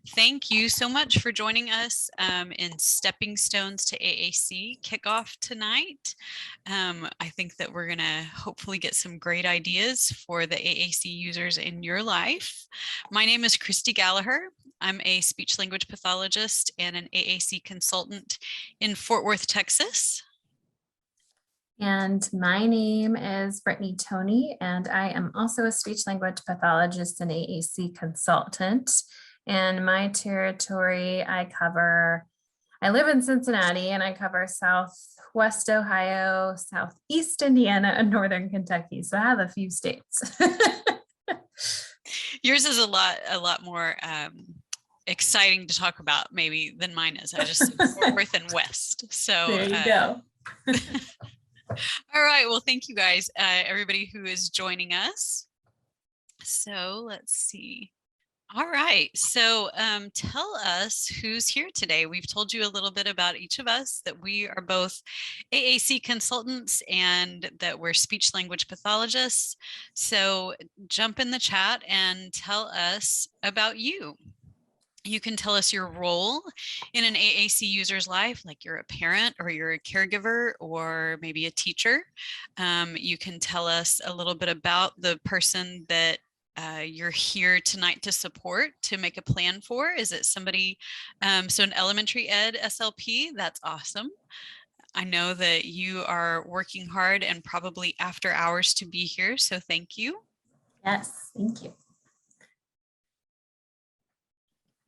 Thank you so much for joining us in Stepping Stones to AAC Kickoff tonight. I think that we're going to hopefully get some great ideas for the AAC users in your life. My name is Christy Gallagher. I'm a speech language pathologist and an AAC consultant in Fort Worth, Texas. And my name is Brittany Toney, and I am also a speech language pathologist and AAC consultant. And my territory, I live in Cincinnati, and I cover Southwest Ohio, Southeast Indiana, and Northern Kentucky. So I have a few states. Yours is a lot more exciting to talk about maybe than mine is. I just Fort Worth and West. So there you go. All right. Well, thank you guys, everybody who is joining us. So let's see. All right. So tell us who's here today. We've told you a little bit about each of us, that we are both AAC consultants and that we're speech language pathologists. So jump in the chat and tell us about you. You can tell us your role in an AAC user's life, like you're a parent or you're a caregiver or maybe a teacher. You can tell us a little bit about the person that you're here tonight to support, to make a plan for. Is it somebody, so an elementary ed SLP? That's awesome. I know that you are working hard and probably after hours to be here, so thank you. Yes, thank you.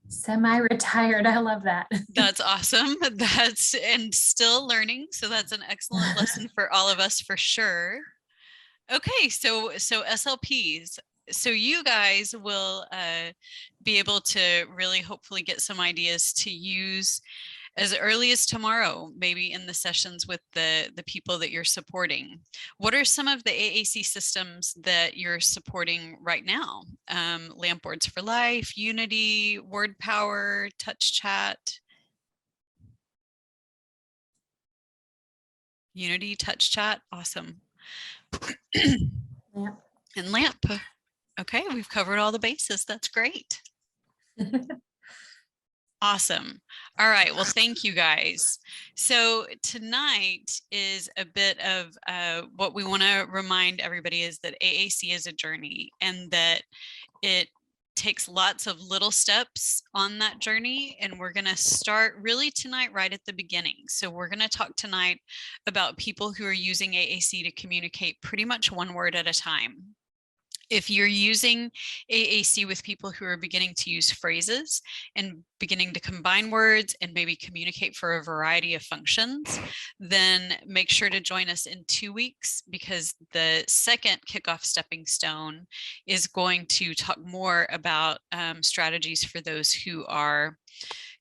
Semi-retired, I love that. That's awesome. And still learning. So that's an excellent lesson for all of us for sure. Okay, so SLPs. So you guys will be able to really hopefully get some ideas to use as early as tomorrow, maybe in the sessions with the people that you're supporting. What are some of the AAC systems that you're supporting right now? LAMP Words for Life, Unity, Word Power, Touch Chat. Unity, Touch Chat, awesome. Yeah. And LAMP. Okay, we've covered all the bases. That's great. Awesome. All right. Well, thank you guys. So tonight is a bit of what we want to remind everybody is that AAC is a journey and that it takes lots of little steps on that journey. And we're going to start really tonight right at the beginning. So we're going to talk tonight about people who are using AAC to communicate pretty much one word at a time. If you're using AAC with people who are beginning to use phrases and beginning to combine words and maybe communicate for a variety of functions, then make sure to join us in 2 weeks, because the second Kickoff Stepping Stone is going to talk more about strategies for those who are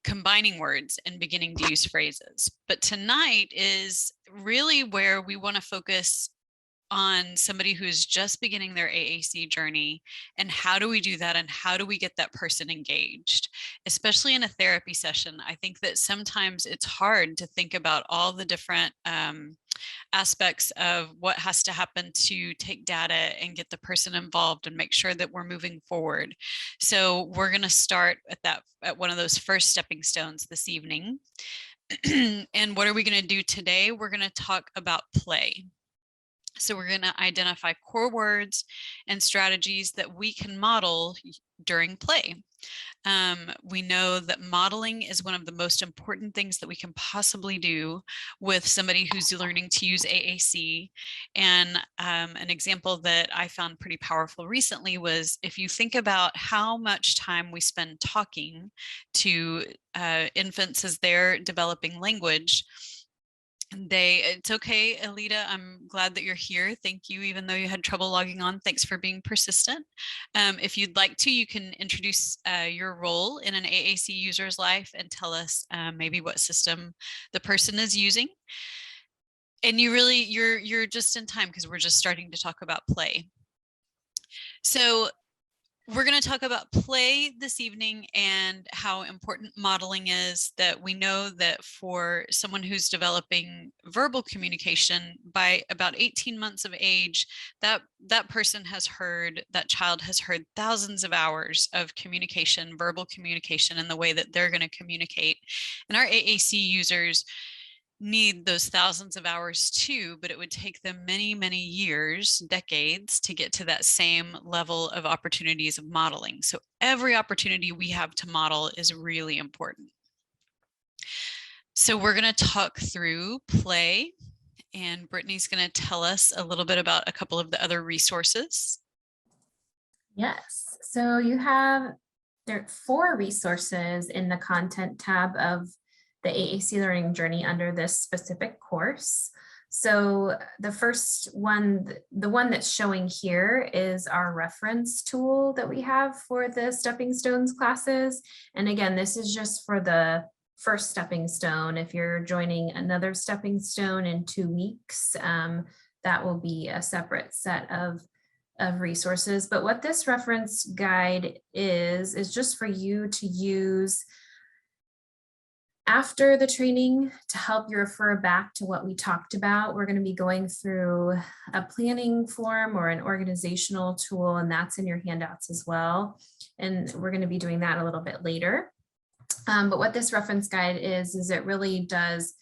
combining words and beginning to use phrases. But tonight is really where we want to focus on somebody who's just beginning their AAC journey, and how do we do that, and how do we get that person engaged, especially in a therapy session. I think that sometimes it's hard to think about all the different aspects of what has to happen to take data and get the person involved and make sure that we're moving forward. So we're going to start at one of those first stepping stones this evening. And what are we going to do today? We're going to talk about play. So we're going to identify core words and strategies that we can model during play. We know that modeling is one of the most important things that we can possibly do with somebody who's learning to use AAC. And an example that I found pretty powerful recently was, if you think about how much time we spend talking to infants as they're developing language, it's okay, Alita, I'm glad that you're here. Thank you, even though you had trouble logging on. Thanks for being persistent. If you'd like to, you can introduce your role in an AAC user's life and tell us maybe what system the person is using. And you're just in time, because we're just starting to talk about play. So We're going to talk about play this evening and how important modeling is. That we know that for someone who's developing verbal communication, by about 18 months of age, that person has heard, that child has heard thousands of hours of communication, verbal communication, in the way that they're going to communicate. And our AAC users need those thousands of hours too, but it would take them many, many years, decades, to get to that same level of opportunities of modeling. So every opportunity we have to model is really important. So we're going to talk through play, and Brittany's going to tell us a little bit about a couple of the other resources. Yes, so there are 4 resources in the content tab of the AAC Learning Journey under this specific course. So the first one, the one that's showing here, is our reference tool that we have for the Stepping Stones classes. And again, this is just for the first stepping stone. If you're joining another stepping stone in 2 weeks, that will be a separate set of resources. But what this reference guide is just for you to use after the training to help you refer back to what we talked about. We're going to be going through a planning form or an organizational tool, and that's in your handouts as well. And we're going to be doing that a little bit later. But what this reference guide is it really does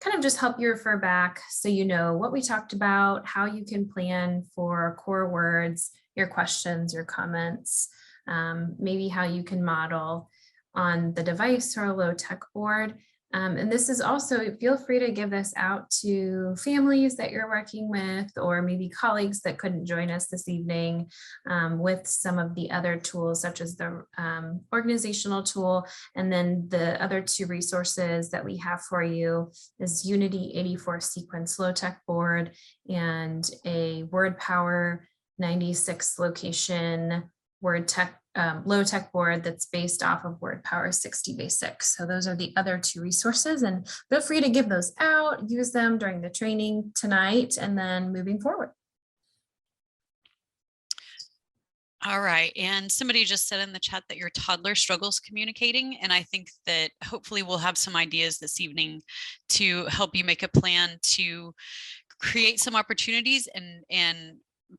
kind of just help you refer back so you know what we talked about, how you can plan for core words, your questions, your comments, maybe how you can model on the device or a low-tech board. And this is also, feel free to give this out to families that you're working with, or maybe colleagues that couldn't join us this evening, with some of the other tools, such as the organizational tool. And then the other 2 resources that we have for you is Unity 84 sequence low-tech board and a WordPower 96 location low-tech board that's based off of WordPower 60 Basics. So those are the other 2 resources, and feel free to give those out, use them during the training tonight, and then moving forward. All right, and somebody just said in the chat that your toddler struggles communicating, and I think that hopefully we'll have some ideas this evening to help you make a plan to create some opportunities and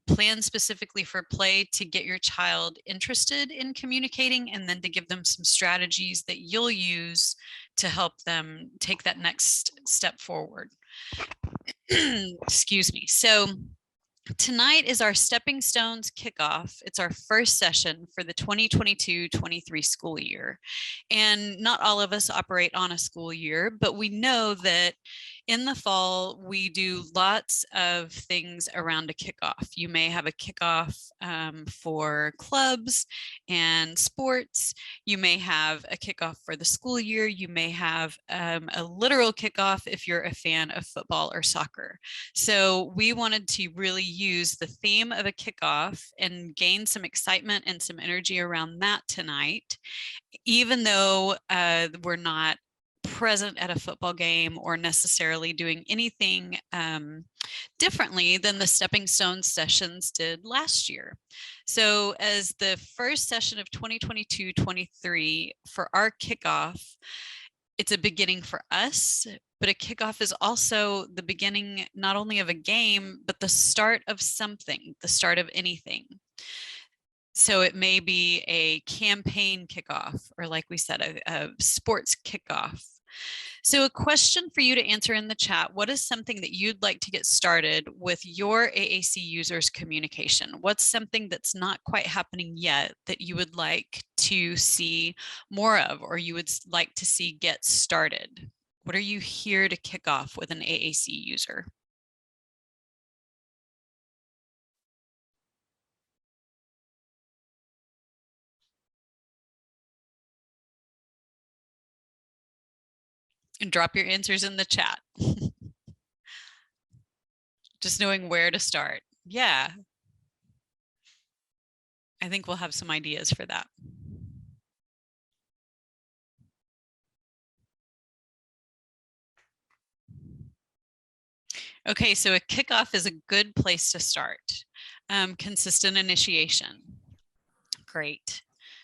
plan specifically for play to get your child interested in communicating, and then to give them some strategies that you'll use to help them take that next step forward. Excuse me. So tonight is our Stepping Stones kickoff. It's our first session for the 2022-23 school year. And not all of us operate on a school year, but we know that in the fall, we do lots of things around a kickoff. You may have a kickoff for clubs and sports. You may have a kickoff for the school year. You may have a literal kickoff if you're a fan of football or soccer. So we wanted to really use the theme of a kickoff and gain some excitement and some energy around that tonight, even though we're not present at a football game or necessarily doing anything differently than the Stepping Stones sessions did last year. So as the first session of 2022-23 for our kickoff, it's a beginning for us, but a kickoff is also the beginning not only of a game, but the start of something, the start of anything. So it may be a campaign kickoff, or like we said, a sports kickoff. So a question for you to answer in the chat: what is something that you'd like to get started with your AAC users' communication? What's something that's not quite happening yet that you would like to see more of, or you would like to see get started? What are you here to kick off with an AAC user? And drop your answers in the chat. Just knowing where to start. Yeah. I think we'll have some ideas for that. Okay, so a kickoff is a good place to start. Consistent initiation. Great.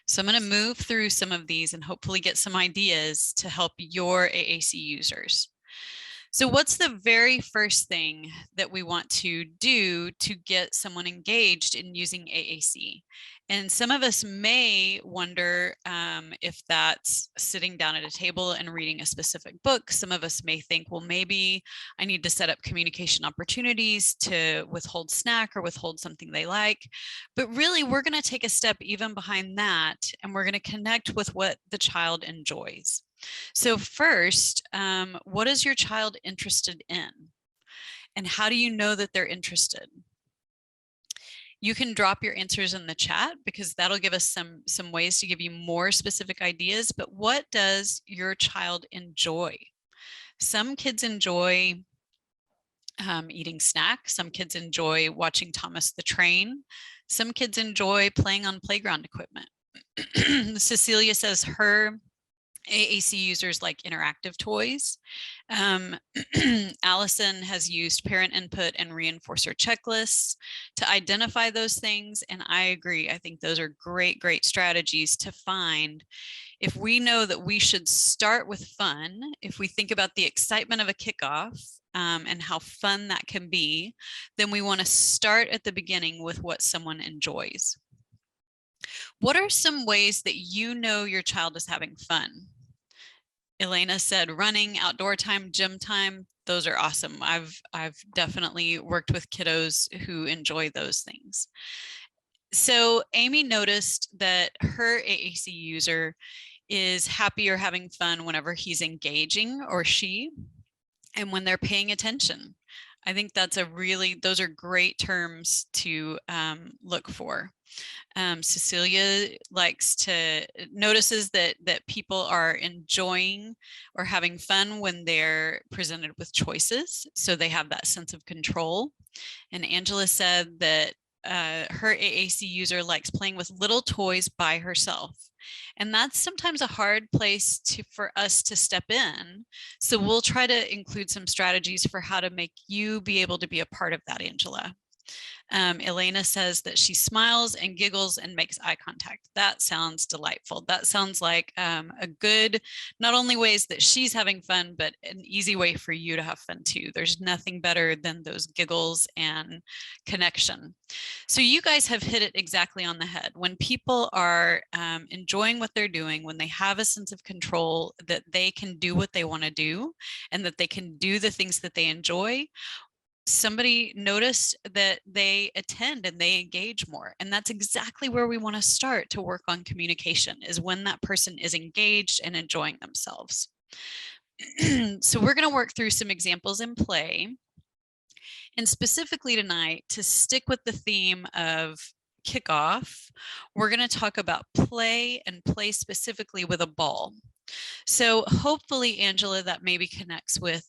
So I'm going to move through some of these and hopefully get some ideas to help your AAC users. So what's the very first thing that we want to do to get someone engaged in using AAC? And some of us may wonder if that's sitting down at a table and reading a specific book. Some of us may think, well, maybe I need to set up communication opportunities to withhold snack or withhold something they like. But really, we're going to take a step even behind that, and we're going to connect with what the child enjoys. So first, what is your child interested in? And how do you know that they're interested? You can drop your answers in the chat because that'll give us some ways to give you more specific ideas. But what does your child enjoy? Some kids enjoy eating snacks. Some kids enjoy watching Thomas the Train. Some kids enjoy playing on playground equipment. Cecilia says her AAC users like interactive toys. Allison has used parent input and reinforcer checklists to identify those things. And I agree. I think those are great, great strategies to find. If we know that we should start with fun, if we think about the excitement of a kickoff and how fun that can be, then we want to start at the beginning with what someone enjoys. What are some ways that you know your child is having fun? Elena said running, outdoor time, gym time. Those are awesome. I've definitely worked with kiddos who enjoy those things. So Amy noticed that her AAC user is happy or having fun whenever he's engaging, or she, and when they're paying attention. I think that's those are great terms to look for. Cecilia notices that people are enjoying or having fun when they're presented with choices, so they have that sense of control. And Angela said that her AAC user likes playing with little toys by herself. And that's sometimes a hard place for us to step in. So we'll try to include some strategies for how to make you be able to be a part of that, Angela. Elena says that she smiles and giggles and makes eye contact. That sounds delightful. That sounds like a good, not only ways that she's having fun, but an easy way for you to have fun too. There's nothing better than those giggles and connection. So you guys have hit it exactly on the head. When people are enjoying what they're doing, when they have a sense of control, that they can do what they want to do and that they can do the things that they enjoy, somebody noticed that they attend and they engage more. And that's exactly where we want to start to work on communication, is when that person is engaged and enjoying themselves. So we're going to work through some examples in play. And specifically tonight, to stick with the theme of kickoff, we're going to talk about play, and play specifically with a ball. So hopefully, Angela, that maybe connects with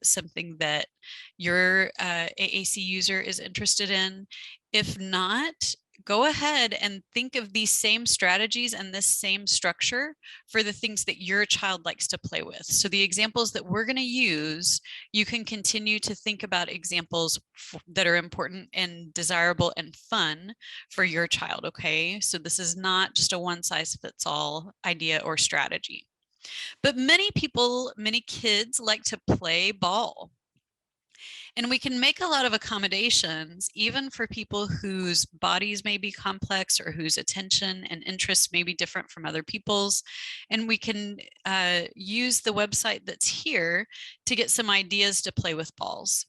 something that your AAC user is interested in. If not, go ahead and think of these same strategies and this same structure for the things that your child likes to play with. So the examples that we're going to use, you can continue to think about examples that are important and desirable and fun for your child, okay? So this is not just a one-size-fits-all idea or strategy. But many kids like to play ball. And we can make a lot of accommodations, even for people whose bodies may be complex or whose attention and interests may be different from other people's. And we can use the website that's here to get some ideas to play with balls.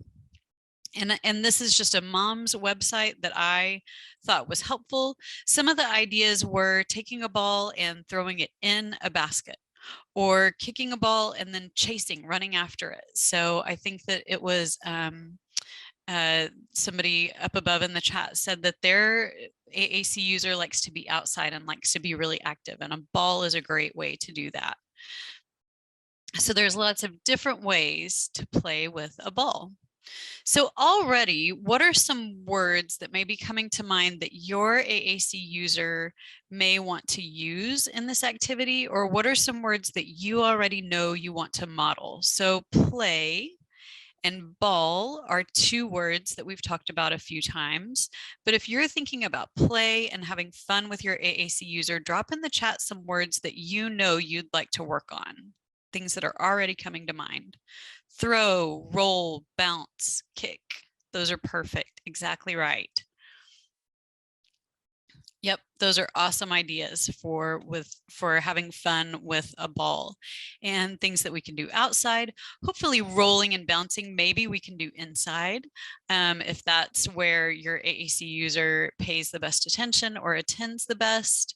And this is just a mom's website that I thought was helpful. Some of the ideas were taking a ball and throwing it in a basket, or kicking a ball and then chasing, running after it. So I think that it was somebody up above in the chat said that their AAC user likes to be outside and likes to be really active, and a ball is a great way to do that. So there's lots of different ways to play with a ball. So already, what are some words that may be coming to mind that your AAC user may want to use in this activity? Or what are some words that you already know you want to model? So play and ball are two words that we've talked about a few times. But if you're thinking about play and having fun with your AAC user, drop in the chat some words that you know you'd like to work on, things that are already coming to mind. Throw, roll, bounce, kick. Those are perfect. Exactly right. Yep, those are awesome ideas for having fun with a ball, and things that we can do outside. Hopefully rolling and bouncing, maybe we can do inside, if that's where your AAC user pays the best attention or attends the best.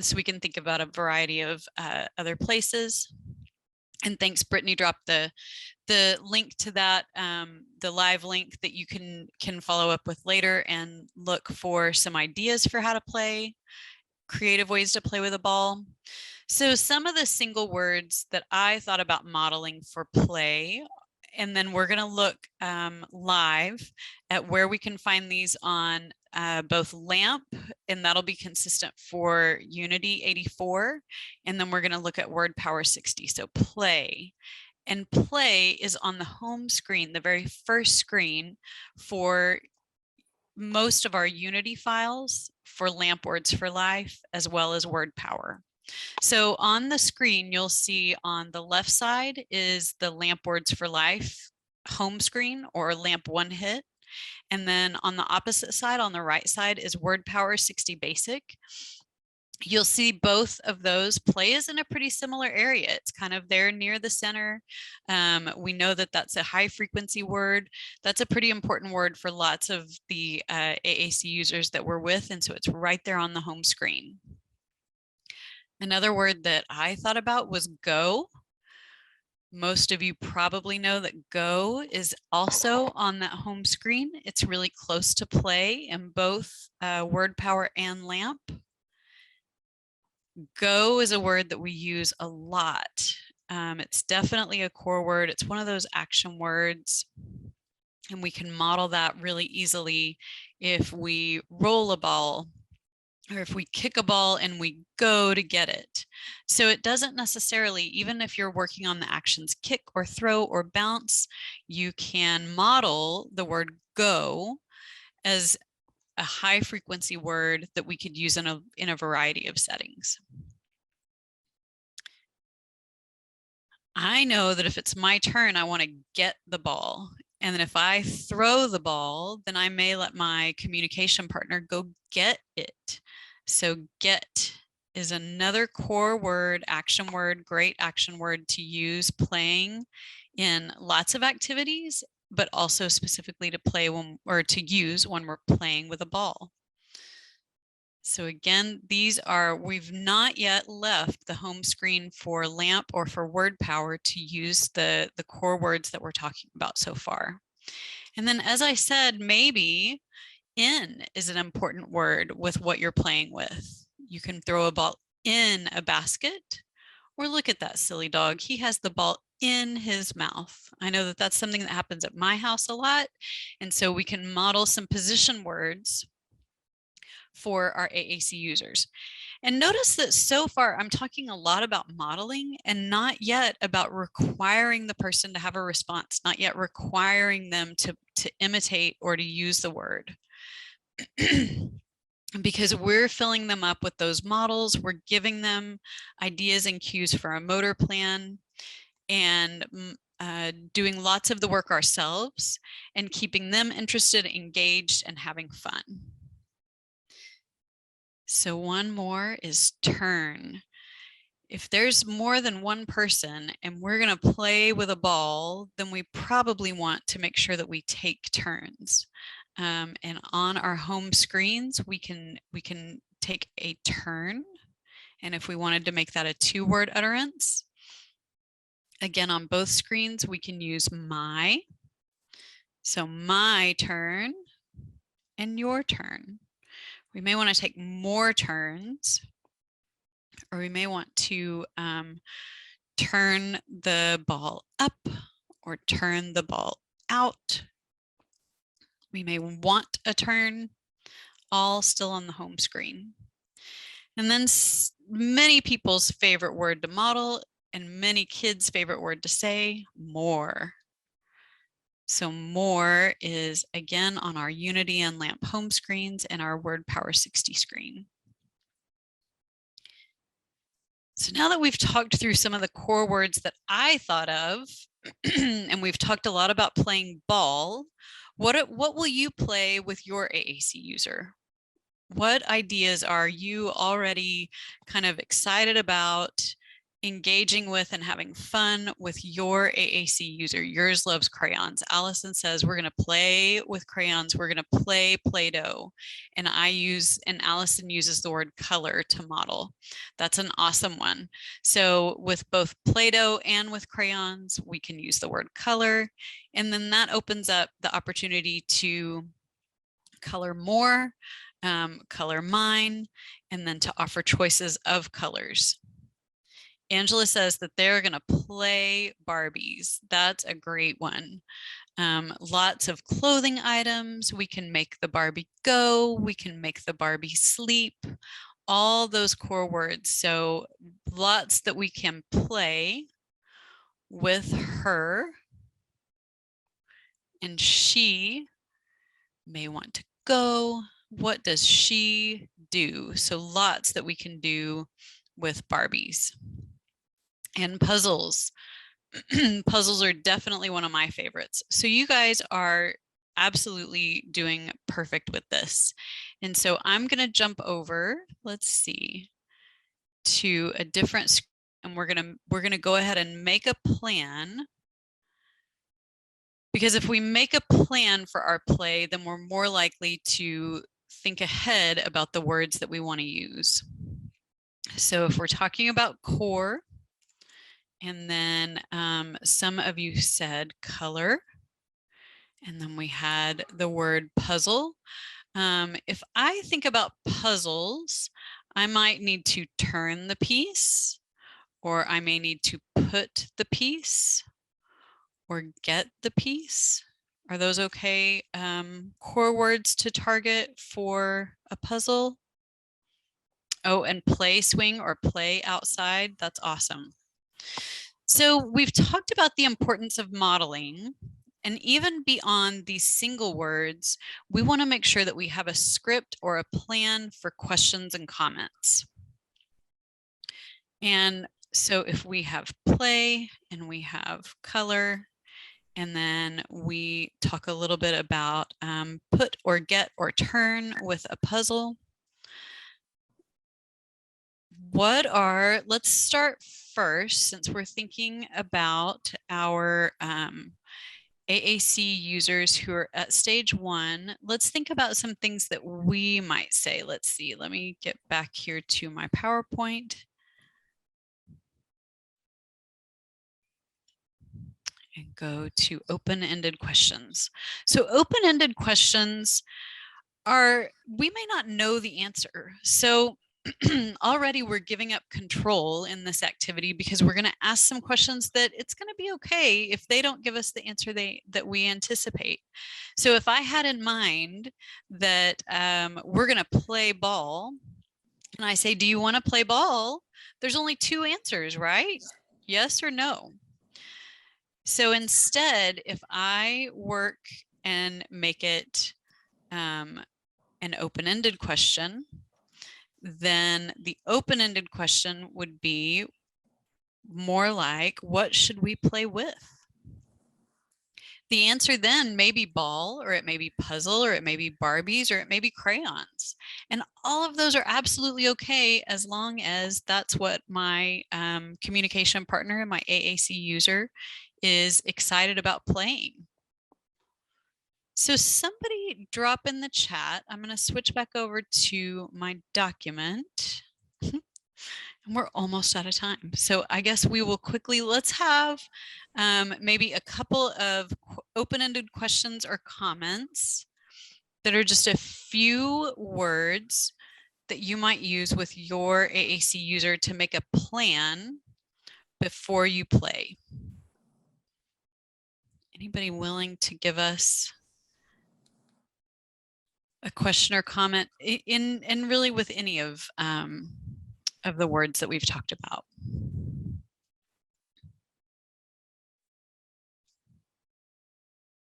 So we can think about a variety of other places. And thanks, Brittany dropped the link to that, the live link that you can follow up with later and look for some ideas for how to play, creative ways to play with a ball. So some of the single words that I thought about modeling for play, and then we're going to look live at where we can find these on both LAMP, and that'll be consistent for Unity 84. And then we're going to look at Word Power 60. So play. And play is on the home screen, the very first screen for most of our Unity files for LAMP Words for Life, as well as Word Power. So on the screen, you'll see on the left side is the LAMP Words for Life home screen, or LAMP One Hit. And then on the opposite side, on the right side, is Word Power 60 Basic. You'll see both of those. Play is in a pretty similar area. It's kind of there near the center. We know that that's a high frequency word. That's a pretty important word for lots of the AAC users that we're with, and so it's right there on the home screen. Another word that I thought about was go. Most of you probably know that go is also on that home screen. It's really close to play in both Word Power and LAMP. Go is a word that we use a lot. It's definitely a core word. It's one of those action words, and we can model that really easily if we roll a ball, or if we kick a ball and we go to get it. So it doesn't necessarily, even if you're working on the actions kick or throw or bounce, you can model the word go as a high frequency word that we could use in a variety of settings. I know that if it's my turn, I want to get the ball. And then if I throw the ball, then I may let my communication partner go get it. So get is another core word, action word, great action word to use playing in lots of activities, but also specifically to play when, or to use when we're playing with a ball. So again, we've not yet left the home screen for LAMP or for Word Power to use the core words that we're talking about so far. And then, as I said, maybe in is an important word with what you're playing with. You can throw a ball in a basket, or look at that silly dog. He has the ball in his mouth. I know that that's something that happens at my house a lot. And so we can model some position words for our AAC users. And notice that so far I'm talking a lot about modeling and not yet about requiring the person to have a response, not yet requiring them to imitate or to use the word. Because we're filling them up with those models, we're giving them ideas and cues for a motor plan, and doing lots of the work ourselves and keeping them interested, engaged, and having fun. So one more is turn. If there's more than one person and we're going to play with a ball, then we probably want to make sure that we take turns. And on our home screens, we can take a turn. And if we wanted to make that a 2-word utterance, again, on both screens, we can use my. So my turn and your turn. We may want to take more turns, or we may want to turn the ball up or turn the ball out. We may want a turn, all still on the home screen. And then many people's favorite word to model and many kids' favorite word to say, more. So more is again on our Unity and LAMP home screens and our Word Power 60 screen. So now that we've talked through some of the core words that I thought of, and we've talked a lot about playing ball, what will you play with your AAC user? What ideas are you already kind of excited about engaging with and having fun with your AAC user? Yours loves crayons. Allison says we're going to play with crayons. We're going to play Play-Doh. And Allison uses the word color to model. That's an awesome one. So with both Play-Doh and with crayons, we can use the word color. And then that opens up the opportunity to color more, color mine, and then to offer choices of colors. Angela says that they're going to play Barbies. That's a great one. Lots of clothing items. We can make the Barbie go. We can make the Barbie sleep. All those core words. So lots that we can play with her. And she may want to go. What does she do? So lots that we can do with Barbies. And puzzles. Puzzles are definitely one of my favorites. So you guys are absolutely doing perfect with this. And so I'm going to jump over, let's see, to a different screen, and we're going to go ahead and make a plan. Because if we make a plan for our play, then we're more likely to think ahead about the words that we want to use. So if we're talking about core, and then some of you said color, and then we had the word puzzle. If I think about puzzles, I might need to turn the piece, or I may need to put the piece, or get the piece. Are those okay core words to target for a puzzle? Oh, and play swing or play outside. That's awesome. So we've talked about the importance of modeling, and even beyond these single words, we want to make sure that we have a script or a plan for questions and comments. And so if we have play and we have color, and then we talk a little bit about put or get or turn with a puzzle. Let's start first, since we're thinking about our AAC users who are at stage 1, let's think about some things that we might say. Let's see, let me get back here to my PowerPoint. And go to open-ended questions. So open-ended questions we may not know the answer. So already we're giving up control in this activity, because we're going to ask some questions that it's going to be okay if they don't give us the answer that we anticipate. So if I had in mind that we're going to play ball, and I say, do you want to play ball? There's only 2 answers, right? Yes or no. So instead, if I work and make it an open-ended question, then the open-ended question would be more like, what should we play with? The answer then may be ball, or it may be puzzle, or it may be Barbies, or it may be crayons. And all of those are absolutely okay, as long as that's what my communication partner and my AAC user is excited about playing. So somebody drop in the chat. I'm going to switch back over to my document. And we're almost out of time. So I guess we will quickly, let's have maybe a couple of open-ended questions or comments that are just a few words that you might use with your AAC user to make a plan before you play. Anybody willing to give us a question or comment and really with any of the words that we've talked about?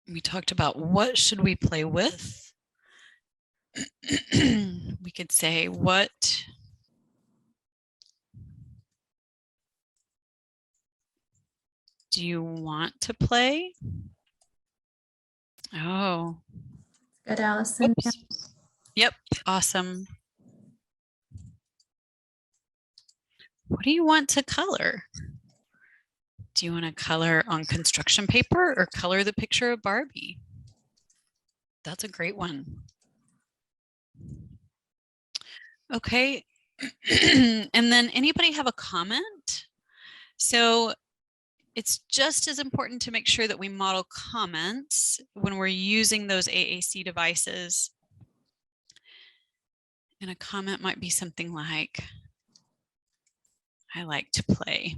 We talked about what should we play with. We could say, what do you want to play? Oh, Good, Allison. whoops. Yep, awesome. What do you want to color? Do you want to color on construction paper or color the picture of Barbie? That's a great one. Okay. And then anybody have a comment? So it's just as important to make sure that we model comments when we're using those AAC devices. And a comment might be something like, I like to play.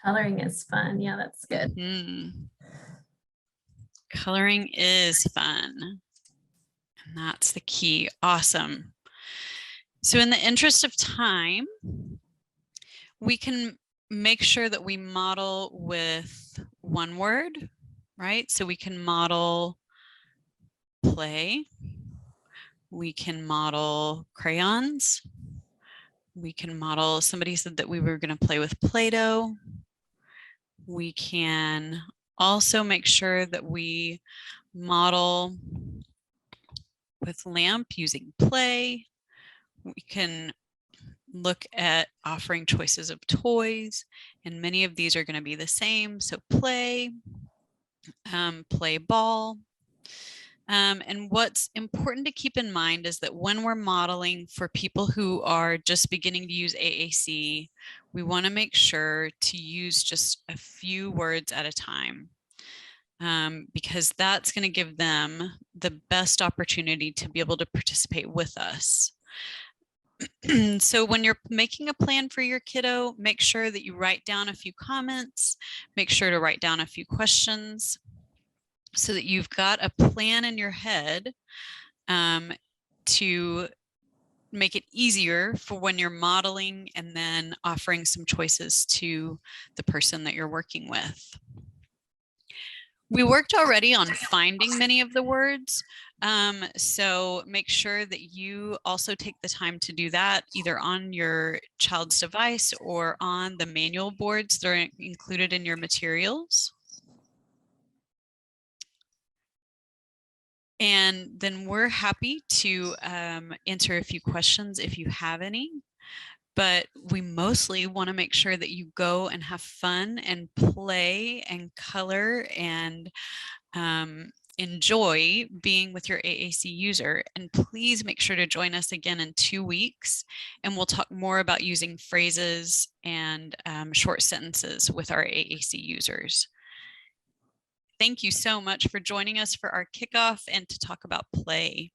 Coloring is fun. Yeah, that's good. Coloring is fun. And that's the key. Awesome. So in the interest of time, we can make sure that we model with one word, right? So we can model play. We can model crayons. We can model, somebody said that we were going to play with Play-Doh. We can also make sure that we model with lamp using play. We can look at offering choices of toys, and many of these are going to be the same. So play, play ball. And what's important to keep in mind is that when we're modeling for people who are just beginning to use AAC, we want to make sure to use just a few words at a time, because that's going to give them the best opportunity to be able to participate with us. So when you're making a plan for your kiddo, make sure that you write down a few comments, make sure to write down a few questions so that you've got a plan in your head to make it easier for when you're modeling and then offering some choices to the person that you're working with. We worked already on finding many of the words, so make sure that you also take the time to do that either on your child's device or on the manual boards that are included in your materials. And then we're happy to answer a few questions if you have any. But we mostly want to make sure that you go and have fun and play and color and enjoy being with your AAC user. And please make sure to join us again in 2 weeks, and we'll talk more about using phrases and short sentences with our AAC users. Thank you so much for joining us for our kickoff and to talk about play.